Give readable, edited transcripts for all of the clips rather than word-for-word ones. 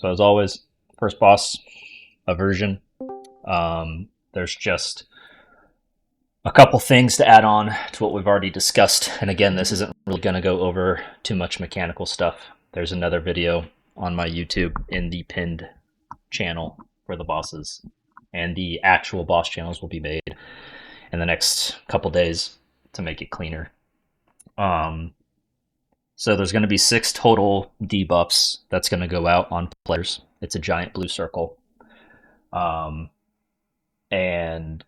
So as always, first boss, Aversion. There's just a couple things to add on to what we've already discussed. And again, this isn't really going to go over too much mechanical stuff. There's another video on my YouTube in the pinned channel for the bosses. And the actual boss channels will be made in the next couple days to make it cleaner. So there's going to be 6 total debuffs that's going to go out on players. It's a giant blue circle. And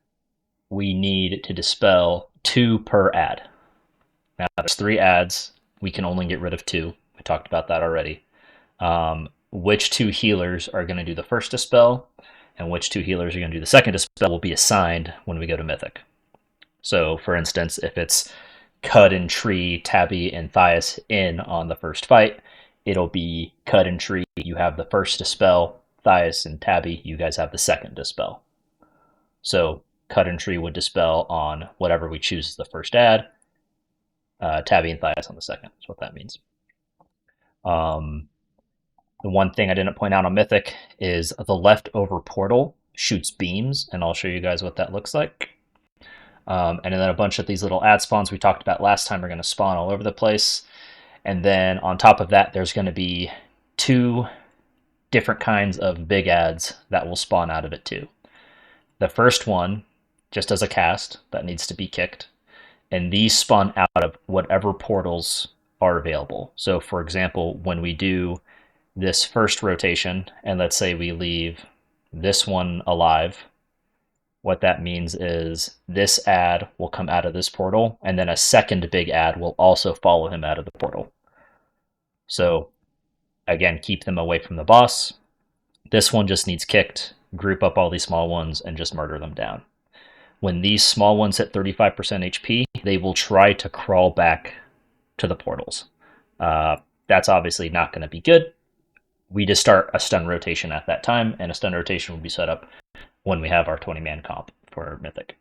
we need to dispel 2 per ad. Now, there's 3 ads. We can only get rid of 2. We talked about that already. Which 2 healers are going to do the first dispel, and which 2 healers are going to do the second dispel will be assigned when we go to Mythic. So, for instance, if it's Cud and Tree, Tabby, and Thias in on the first fight, it'll be Cud and Tree, you have the first dispel, Thias and Tabby, you guys have the second dispel. So Cud and Tree would dispel on whatever we choose as the first ad, Tabby and Thias on the second. That's what that means. The one thing I didn't point out on Mythic is the leftover portal shoots beams, and I'll show you guys what that looks like. And then a bunch of these little ad spawns we talked about last time are going to spawn all over the place. And then on top of that, there's going to be 2 different kinds of big ads that will spawn out of it too. The first one, just as a cast, that needs to be kicked. And these spawn out of whatever portals are available. So for example, when we do this first rotation, and let's say we leave this one alive, what that means is this ad will come out of this portal, and then a second big ad will also follow him out of the portal. So again, keep them away from the boss. This one just needs kicked, group up all these small ones, and just murder them down. When these small ones hit 35% HP, they will try to crawl back to the portals. That's obviously not going to be good. We just start a stun rotation at that time, and a stun rotation will be set up when we have our 20-man comp for Mythic.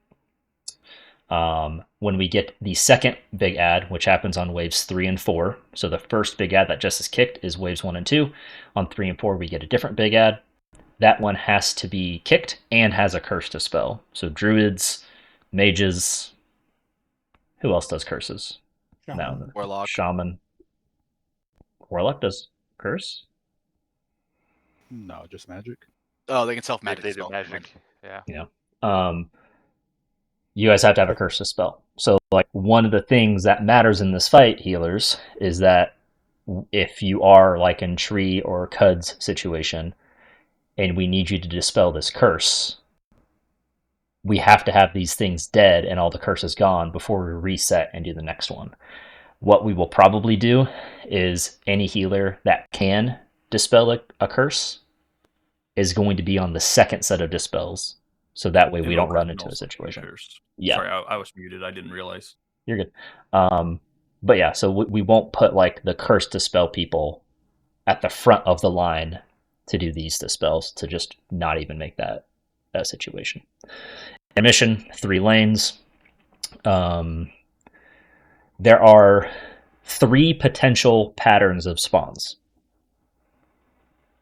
When we get the second big ad, which happens on waves 3 and 4, so the first big ad that just is kicked is waves 1 and 2. On 3 and 4, we get a different big ad. That one has to be kicked and has a curse to spell. So druids, mages, who else does curses? Shaman. No, Warlock. Shaman. Warlock does curse? No, just magic. Oh, they can self-magic They do spell. magic. Yeah. You guys have to have a curse to spell. So, like, one of the things that matters in this fight, healers, is that if you are like in Tree or Cud's situation, and we need you to dispel this curse, we have to have these things dead and all the curses gone before we reset and do the next one. What we will probably do is any healer that can dispel a curse is going to be on the second set of dispels. So that way we don't run into a situation. Yeah. Sorry, I was muted. I didn't realize. You're good. But yeah, so we won't put like the curse dispel people at the front of the line to do these dispels, to just not even make that situation. Emission, 3 lanes. There are 3 potential patterns of spawns.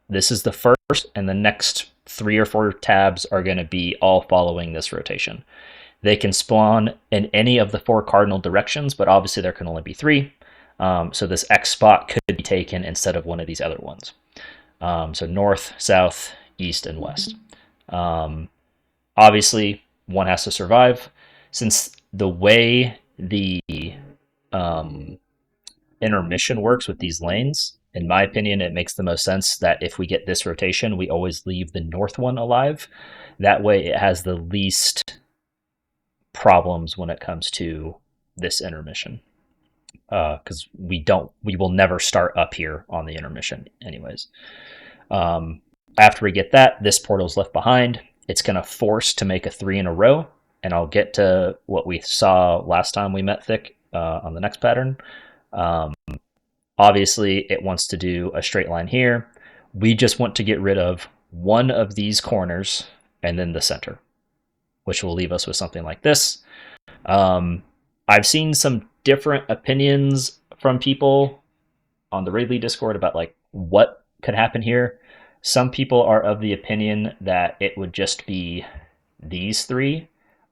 This is the first, and the next 3 or 4 tabs are going to be all following this rotation. They can spawn in any of the 4 cardinal directions, but obviously there can only be 3. So this X spot could be taken instead of one of these other ones. So north, south, east, and west. Obviously, one has to survive. Since the way the intermission works with these lanes, in my opinion, it makes the most sense that if we get this rotation, we always leave the north one alive. That way it has the least problems when it comes to this intermission. Because we will never start up here on the intermission anyways. After we get that, this portal's left behind. It's going to force to make a 3 in a row, and I'll get to what we saw last time we met Thick on the next pattern. Obviously, it wants to do a straight line here. We just want to get rid of one of these corners and then the center, which will leave us with something like this. I've seen some different opinions from people on the Raidley Discord about like what could happen here. Some people are of the opinion that it would just be these three,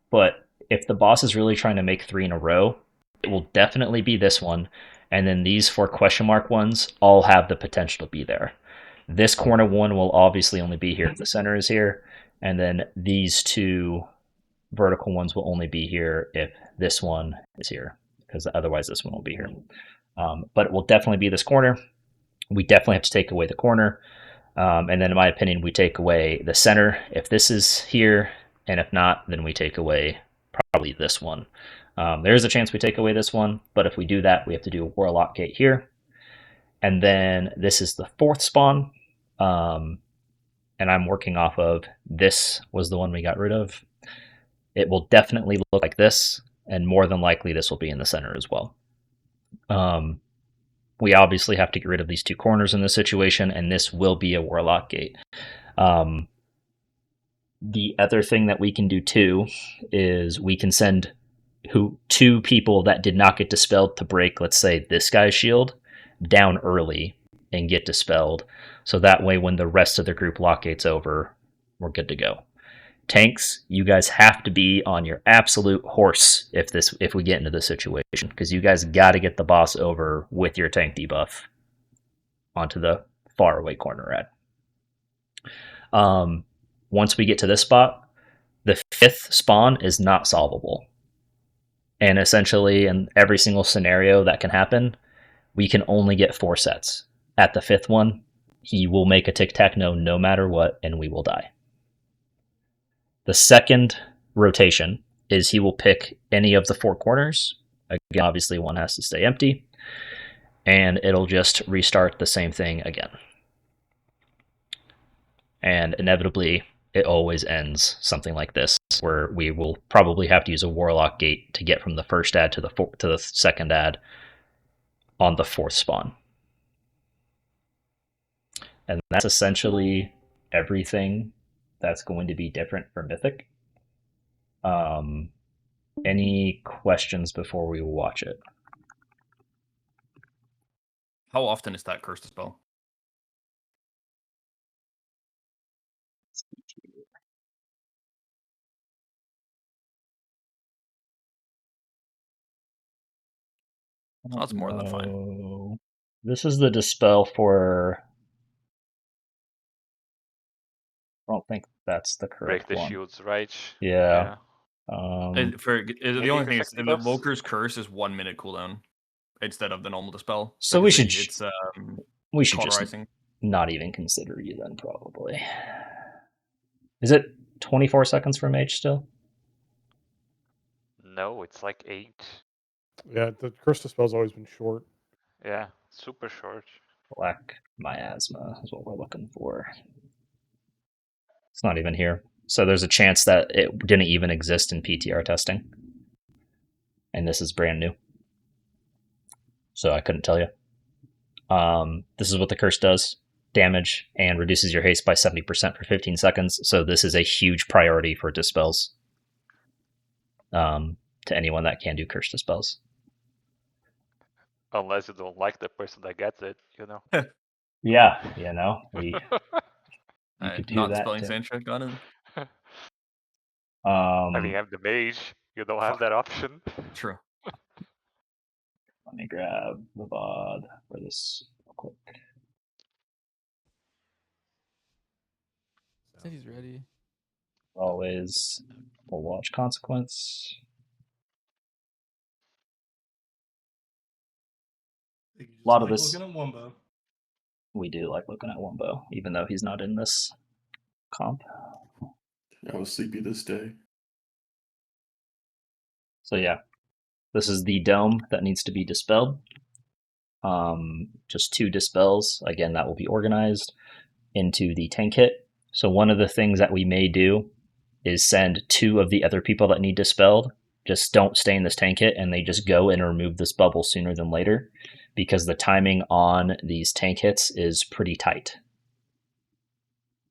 but if the boss is really trying to make 3 in a row, it will definitely be this one, and then these 4 question mark ones all have the potential to be there. This corner one will obviously only be here if the center is here, and then these 2 vertical ones will only be here if this one is here, because otherwise this one will be here. But it will definitely be this corner. We definitely have to take away the corner. And then in my opinion, we take away the center if this is here, and if not, then we take away probably this one. There is a chance we take away this one, but if we do that, we have to do a Warlock Gate here. And then this is the 4th spawn. And I'm working off of this was the one we got rid of. It will definitely look like this, and more than likely this will be in the center as well. We obviously have to get rid of these 2 corners in this situation, and this will be a Warlock Gate. The other thing that we can do too is we can send 2 people that did not get dispelled to break, let's say, this guy's shield down early and get dispelled. So that way when the rest of the group lock gate's over, we're good to go. Tanks, you guys have to be on your absolute horse if we get into this situation, because you guys got to get the boss over with your tank debuff onto the far away corner ad. Once we get to this spot, the 5th spawn is not solvable. And essentially, in every single scenario that can happen, we can only get 4 sets. At the 5th one, he will make a tic-tac-toe no matter what, and we will die. The second rotation is he will pick any of the 4 corners. Again, obviously one has to stay empty. And it'll just restart the same thing again. And inevitably, it always ends something like this, where we will probably have to use a Warlock Gate to get from the first ad to the second ad on the 4th spawn. And that's essentially everything that's going to be different for Mythic. Any questions before we watch it? How often is that curse to spell? That's more than fine. This is the dispel for... I don't think that's the correct Break the one. shields, right? Yeah. The Maybe only for thing is, second the buffs? Evoker's Curse is 1 minute cooldown instead of the normal dispel. So we should It's we should just cauterizing. not even consider you then, probably. Is it 24 seconds for mage still? No, it's like 8. Yeah, the curse dispel's always been short. Yeah, super short. Black miasma is what we're looking for. It's not even here. So there's a chance that it didn't even exist in PTR testing. And this is brand new. So I couldn't tell you. This is what the curse does. Damage and reduces your haste by 70% for 15 seconds. So this is a huge priority for dispels. To anyone that can do curse dispels. Unless you don't like the person that gets it, you know. Yeah, you know, we could do Not that spelling too. sand check on it. I mean, I'm the mage. You don't have that option. True. Let me grab the VOD for this real quick. Said he's ready. Always we'll watch consequence. A lot of this- looking at Wumbo. We do like looking at Wumbo, even though he's not in this comp. I was sleepy this day. So yeah, this is the dome that needs to be dispelled. Just 2 dispels. Again, that will be organized into the tank hit. So one of the things that we may do is send 2 of the other people that need dispelled. Just don't stay in this tank hit, and they just go and remove this bubble sooner than later, because the timing on these tank hits is pretty tight.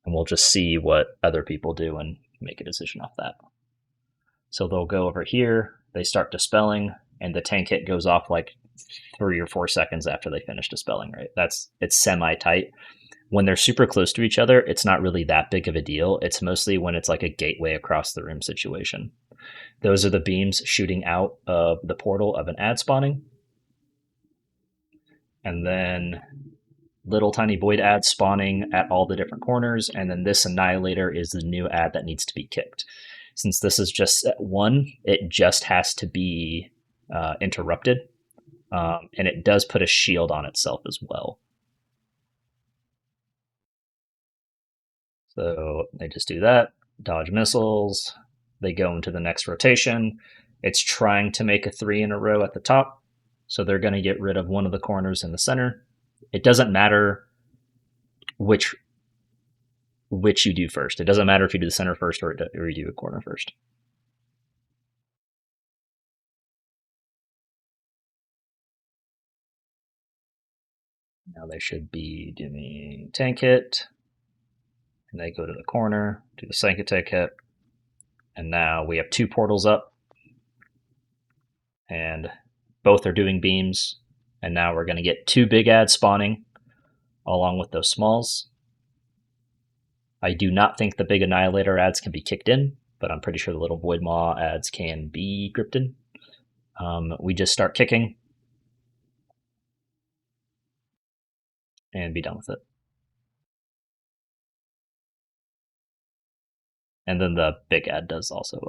And we'll just see what other people do and make a decision off that. So they'll go over here, they start dispelling, and the tank hit goes off like 3 or 4 seconds after they finish dispelling, right? It's semi-tight. When they're super close to each other, it's not really that big of a deal. It's mostly when it's like a gateway across the room situation. Those are the beams shooting out of the portal of an ad spawning. And then little tiny void ads spawning at all the different corners. And then this annihilator is the new ad that needs to be kicked. Since this is just set 1, it just has to be interrupted. And it does put a shield on itself as well. So they just do that, dodge missiles, they go into the next rotation. It's trying to make a 3 in a row at the top, so they're going to get rid of one of the corners in the center. It doesn't matter which you do first. It doesn't matter if you do the center first or you do a corner first. Now they should be doing tank hit. And they go to the corner, do the Sank Attack hit. And now we have 2 portals up. And both are doing beams. And now we're going to get 2 big ads spawning along with those smalls. I do not think the big Annihilator ads can be kicked in, but I'm pretty sure the little Void Maw ads can be gripped in. We just start kicking and be done with it. And then the big ad does also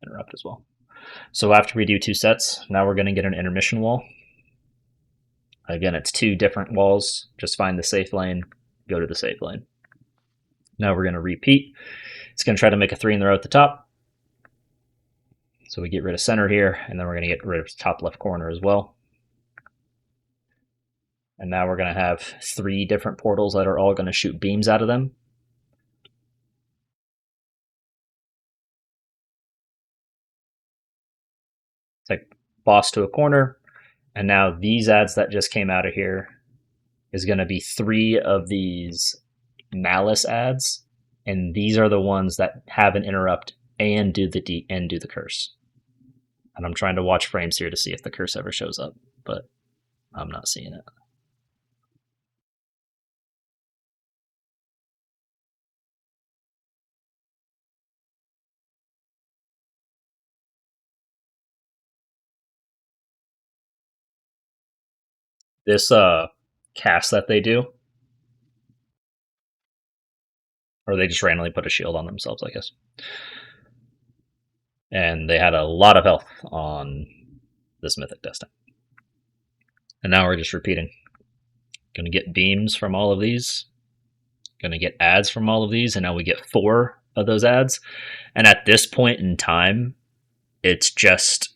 interrupt as well. So after we do 2 sets, now we're going to get an intermission wall. Again, it's 2 different walls. Just find the safe lane, go to the safe lane. Now we're going to repeat. It's going to try to make a 3 in the row at the top. So we get rid of center here, and then we're going to get rid of top left corner as well. And now we're going to have 3 different portals that are all going to shoot beams out of them. It's like boss to a corner. And now these ads that just came out of here is going to be 3 of these malice ads. And these are the ones that have an interrupt and do the curse. And I'm trying to watch frames here to see if the curse ever shows up, but I'm not seeing it. This cast that they do, or they just randomly put a shield on themselves, I guess. And they had a lot of health on this mythic testing. And now we're just repeating. Gonna get beams from all of these. Gonna get ads from all of these, and now we get 4 of those ads. And at this point in time, it's just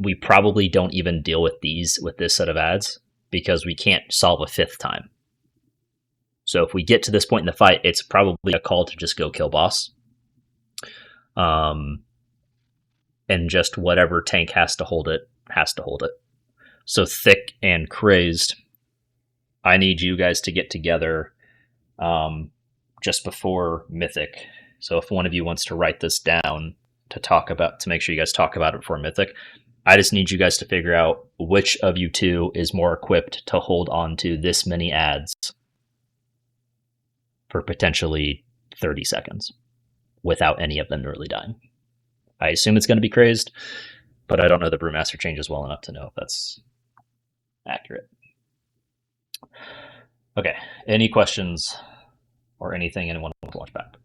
we probably don't even deal with this set of ads because we can't solve a 5th time. So if we get to this point in the fight, it's probably a call to just go kill boss. And just whatever tank has to hold it, has to hold it. So Thick and Crazed, I need you guys to get together just before Mythic. So if one of you wants to write this down to make sure you guys talk about it before Mythic, I just need you guys to figure out which of you 2 is more equipped to hold on to this many ads for potentially 30 seconds without any of them really dying. I assume it's going to be Crazed, but I don't know the Brewmaster changes well enough to know if that's accurate. Okay, any questions or anything anyone wants to watch back?